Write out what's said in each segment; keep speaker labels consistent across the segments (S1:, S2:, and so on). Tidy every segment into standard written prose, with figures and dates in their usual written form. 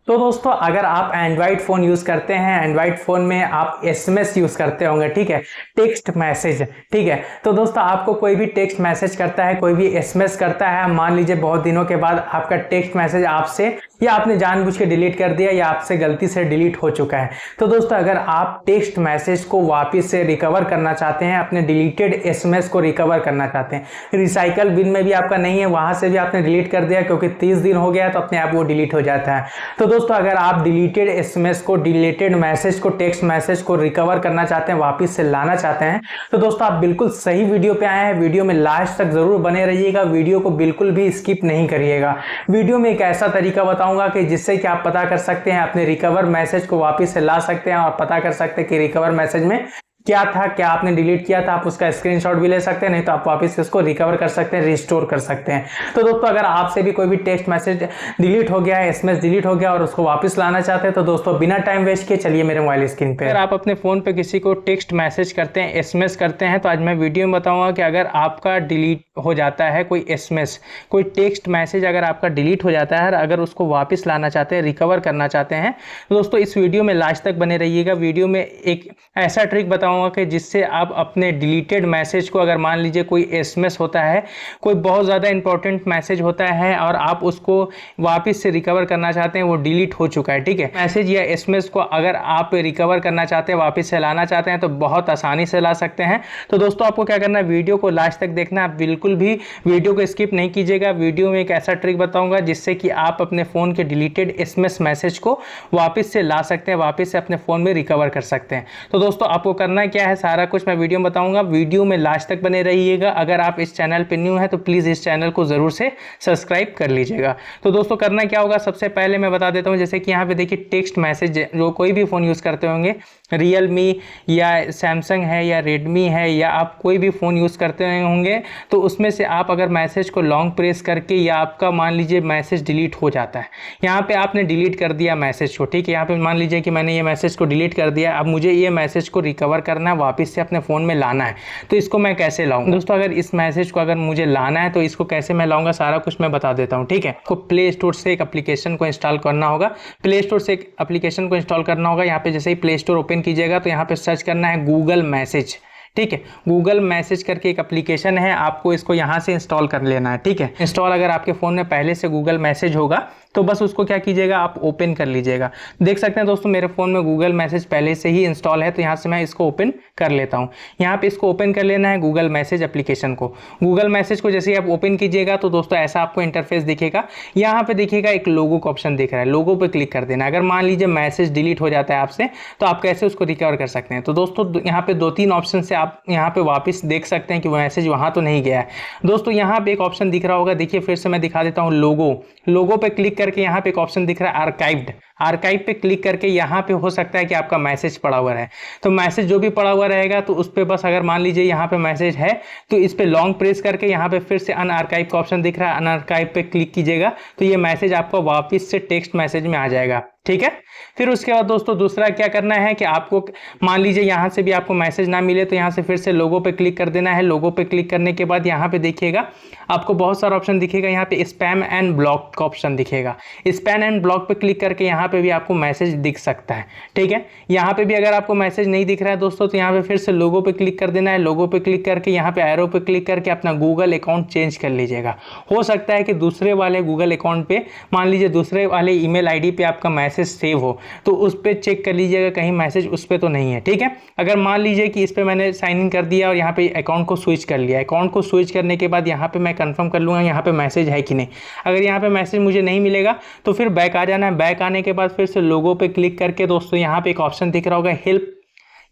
S1: तो दोस्तों अगर आप एंड्रॉइड फ़ोन यूज़ करते हैं, एंड्रॉइड फ़ोन में आप एसएमएस यूज़ करते होंगे, ठीक है, टेक्स्ट मैसेज, ठीक है। तो दोस्तों आपको कोई भी टेक्स्ट मैसेज करता है, कोई भी एसएमएस करता है, मान लीजिए बहुत दिनों के बाद आपका टेक्स्ट मैसेज आपसे या आपने जानबूझ के डिलीट कर दिया या आपसे गलती से डिलीट हो चुका है। तो दोस्तों अगर आप टेक्स्ट मैसेज को वापस से रिकवर करना चाहते हैं, अपने डिलीटेड एसएमएस को रिकवर करना चाहते हैं, रिसाइकल बिन में भी आपका नहीं है, वहां से भी आपने डिलीट कर दिया क्योंकि 30 दिन हो गया तो अपने आप वो डिलीट हो जाता है। तो दोस्तों अगर आप डिलीटेड एसएमएस को, डिलीटेड मैसेज को, टेक्स्ट मैसेज को रिकवर करना चाहते हैं, वापस से लाना चाहते हैं, तो दोस्तों आप बिल्कुल सही वीडियो पे आए हैं। वीडियो में लास्ट तक जरूर बने रहिएगा, वीडियो को बिल्कुल भी स्किप नहीं करिएगा। वीडियो में एक ऐसा तरीका बताऊंगा कि जिससे कि आप पता कर सकते हैं, अपने रिकवर मैसेज को वापस से ला सकते हैं और पता कर सकते हैं कि रिकवर मैसेज में क्या था, क्या आपने डिलीट किया था। आप उसका स्क्रीनशॉट भी ले सकते हैं, नहीं तो आप वापस इसको रिकवर कर सकते हैं, रिस्टोर कर सकते हैं। तो दोस्तों अगर आपसे भी कोई भी टेक्स्ट मैसेज डिलीट हो गया है, एसएमएस डिलीट हो गया और उसको वापस लाना चाहते हैं, तो दोस्तों बिना टाइम वेस्ट किए चलिए मेरे मोबाइल स्क्रीन पे। अगर आप अपने फोन पे किसी को टेक्स्ट मैसेज करते हैं, एसएमएस करते हैं, तो आज मैं वीडियो में बताऊंगा कि अगर आपका डिलीट हो जाता है कोई एसएमएस, कोई टेक्स्ट मैसेज अगर आपका डिलीट हो जाता है, अगर उसको वापस लाना चाहते हैं, रिकवर करना चाहते हैं, तो दोस्तों इस वीडियो में लास्ट तक बने रहिएगा। वीडियो में एक ऐसा ट्रिक बताऊंगा कि जिससे आप अपने डिलीटेड मैसेज को, अगर मान लीजिए कोई एसएमएस होता है, कोई बहुत ज़्यादा इंपॉर्टेंट मैसेज होता है और आप उसको वापस से रिकवर करना चाहते हैं, वो डिलीट हो चुका है, ठीक है, मैसेज या एसएमएस को अगर आप रिकवर करना चाहते हैं, वापस से लाना चाहते हैं, तो बहुत आसानी से ला सकते हैं। तो दोस्तों आपको क्या करना है, वीडियो को लास्ट तक देखना है, बिल्कुल भी वीडियो को स्किप नहीं कीजिएगा। वीडियो में एक ऐसा ट्रिक बताऊंगा जिससे कि आप अपने फ़ोन के डिलीटेड एसएमएस मैसेज को वापस से ला सकते हैं, वापस से अपने फ़ोन में रिकवर कर सकते हैं। तो दोस्तों आपको करना क्या है, सारा कुछ मैं वीडियो में बताऊंगा, वीडियो में लास्ट तक बने रहिएगा। अगर आप इस चैनल पे न्यू है तो प्लीज़ इस चैनल को ज़रूर से सब्सक्राइब कर लीजिएगा। तो दोस्तों करना क्या होगा, सबसे पहले मैं बता देता हूँ, जैसे कि यहाँ पे देखिए टेक्स्ट मैसेज जो कोई भी फ़ोन यूज़ करते होंगे, रियलमी या सैमसंग है या रेडमी है या आप कोई भी फ़ोन यूज़ करते होंगे, तो उसमें से आप अगर मैसेज को लॉन्ग प्रेस करके या आपका मान लीजिए मैसेज डिलीट हो जाता है, यहाँ पे आपने डिलीट कर दिया मैसेज को, ठीक है, यहाँ पे मान लीजिए कि मैंने ये मैसेज को डिलीट कर दिया, अब मुझे ये मैसेज को रिकवर करना है, वापस से अपने फ़ोन में लाना है, तो इसको मैं कैसे लाऊंगा दोस्तों। अगर इस मैसेज को अगर मुझे लाना है तो इसको कैसे मैं लाऊंगा, सारा कुछ मैं बता देता हूँ, ठीक है। आपको प्ले स्टोर से एक एप्लीकेशन को इंस्टॉल करना होगा, प्ले स्टोर से एक एप्लीकेशन को इंस्टॉल करना होगा। यहाँ पे जैसे ही प्ले स्टोर ओपन कीजिएगा तो यहाँ पे सर्च करना है गूगल मैसेज, ठीक है, गूगल मैसेज करके एक एप्लीकेशन है, आपको इसको यहाँ से इंस्टॉल कर लेना है, ठीक है। इंस्टॉल अगर आपके फ़ोन में पहले से गूगल मैसेज होगा तो बस उसको क्या कीजिएगा, आप ओपन कर लीजिएगा। देख सकते हैं दोस्तों मेरे फ़ोन में गूगल मैसेज पहले से ही इंस्टॉल है, तो यहाँ से मैं इसको ओपन कर लेता हूँ। यहाँ पे इसको ओपन कर लेना है गूगल मैसेज एप्लीकेशन को। गूगल मैसेज को जैसे ही आप ओपन कीजिएगा तो दोस्तों ऐसा आपको इंटरफेस दिखेगा। यहाँ पे देखिएगा एक लोगो का ऑप्शन दिख रहा है, लोगो पे क्लिक कर देना। अगर मान लीजिए मैसेज डिलीट हो जाता है आपसे, तो आप कैसे उसको रिकवर कर सकते हैं। तो दोस्तों यहाँ पे 2-3 ऑप्शन से आप यहाँ पे वापस देख सकते हैं कि वो मैसेज वहाँ तो नहीं गया है। दोस्तों यहाँ पे एक ऑप्शन दिख रहा होगा, देखिए फिर से मैं दिखा देता हूँ, लोगो पे क्लिक करके यहाँ पे एक ऑप्शन दिख रहा है आर्काइव्ड, आर्काइव पे क्लिक करके यहाँ पे हो सकता है कि आपका मैसेज पड़ा हुआ है। तो मैसेज जो भी पड़ा हुआ रहेगा तो उस पर बस, अगर मान लीजिए यहाँ पे मैसेज है तो इस पे लॉन्ग प्रेस करके यहाँ पे फिर से अनआर्काइव का ऑप्शन दिख रहा है, अनआर्काइव पे क्लिक कीजिएगा तो ये मैसेज आपको वापस से टेक्स्ट मैसेज में आ जाएगा, ठीक है। फिर उसके बाद दोस्तों दूसरा क्या करना है कि आपको मान लीजिए यहाँ से भी आपको मैसेज ना मिले तो यहाँ से फिर से लोगो पे क्लिक कर देना है। लोगो पे क्लिक करने के बाद यहाँ पे देखिएगा आपको बहुत सारा ऑप्शन दिखेगा, यहाँ पे स्पैम एंड ब्लॉक का ऑप्शन दिखेगा। स्पैम एंड ब्लॉक पे क्लिक करके यहाँ पे भी आपको मैसेज दिख सकता है, ठीक है। यहाँ पे भी अगर आपको मैसेज नहीं दिख रहा है दोस्तों तो यहाँ पे फिर से लोगो पे क्लिक कर देना है। लोगो पे क्लिक करके यहाँ पे एरो पे क्लिक करके अपना गूगल अकाउंट चेंज कर लीजिएगा। हो सकता है कि दूसरे वाले गूगल अकाउंट पे, मान लीजिए दूसरे वाले ईमेल आईडी पे आपका मैसेज सेव हो, तो उस पर चेक कर लीजिएगा कहीं मैसेज उस पर तो नहीं है, ठीक है। अगर मान लीजिए कि इस पर मैंने साइन इन कर दिया और यहाँ पे अकाउंट को स्विच कर लिया, अकाउंट को स्विच करने के बाद यहाँ पे मैं कंफर्म कर लूँगा यहाँ पे मैसेज है कि नहीं। अगर यहाँ पे मैसेज मुझे नहीं मिलेगा तो फिर बैक आ जाना है। बैक आने के बाद फिर से लोगो पे क्लिक करके दोस्तों यहाँ पे एक ऑप्शन दिख रहा होगा हेल्प,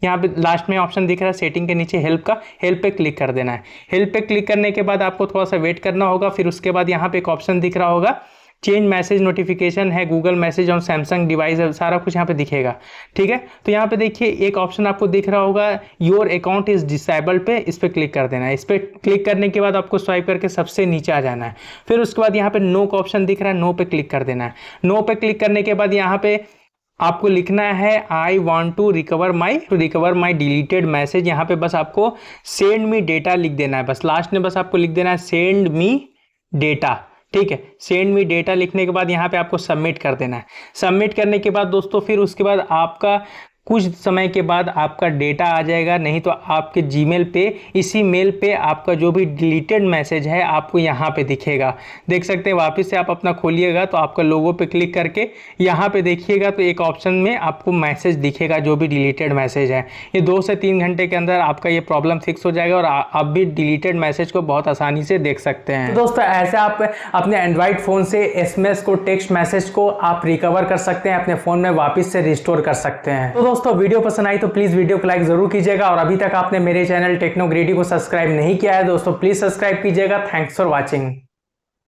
S1: यहाँ पे लास्ट में ऑप्शन दिख रहा है सेटिंग के नीचे हेल्प का, हेल्प पे क्लिक कर देना है। हेल्प पे क्लिक करने के बाद आपको थोड़ा सा वेट करना होगा। फिर उसके बाद यहाँ पे एक ऑप्शन दिख रहा होगा चेंज मैसेज नोटिफिकेशन है, Google message on Samsung device है, सारा कुछ यहाँ पे दिखेगा, ठीक है। तो यहाँ पे देखिए एक ऑप्शन आपको दिख रहा होगा योर अकाउंट इज डिसेबल्ड पे, इस पर क्लिक कर देना है। इस पर क्लिक करने के बाद आपको स्वाइप करके सबसे नीचे आ जाना है। फिर उसके बाद यहाँ पे नो का ऑप्शन दिख रहा है, नो पे क्लिक कर देना है। नो पे क्लिक करने के बाद यहाँ पे आपको लिखना है I want to recover my deleted message. यहाँ पे बस आपको सेंड मी डेटा लिख देना है, बस लास्ट में बस आपको लिख देना है सेंड मी डेटा, ठीक है। सेंड मी डेटा लिखने के बाद यहाँ पे आपको सबमिट कर देना है। सबमिट करने के बाद दोस्तों फिर उसके बाद आपका कुछ समय के बाद आपका डेटा आ जाएगा, नहीं तो आपके जीमेल पे, इसी मेल पे आपका जो भी डिलीटेड मैसेज है आपको यहाँ पे दिखेगा। देख सकते हैं, वापस से आप अपना खोलिएगा तो आपका लोगो पे क्लिक करके यहाँ पे देखिएगा तो एक ऑप्शन में आपको मैसेज दिखेगा जो भी डिलीटेड मैसेज है। ये 2 से 3 घंटे के अंदर आपका ये प्रॉब्लम फिक्स हो जाएगा और आप भी डिलीटेड मैसेज को बहुत आसानी से देख सकते हैं। तो दोस्तों ऐसे आप अपने एंड्रॉइड फ़ोन से एसएमएस को, टेक्स्ट मैसेज को आप रिकवर कर सकते हैं, अपने फ़ोन में वापस से रिस्टोर कर सकते हैं। तो दोस्तों वीडियो पसंद आई तो प्लीज वीडियो को लाइक जरूर कीजिएगा और अभी तक आपने मेरे चैनल टेक्नो ग्रेडी को सब्सक्राइब नहीं किया है दोस्तों प्लीज सब्सक्राइब कीजिएगा। Thanks for watching.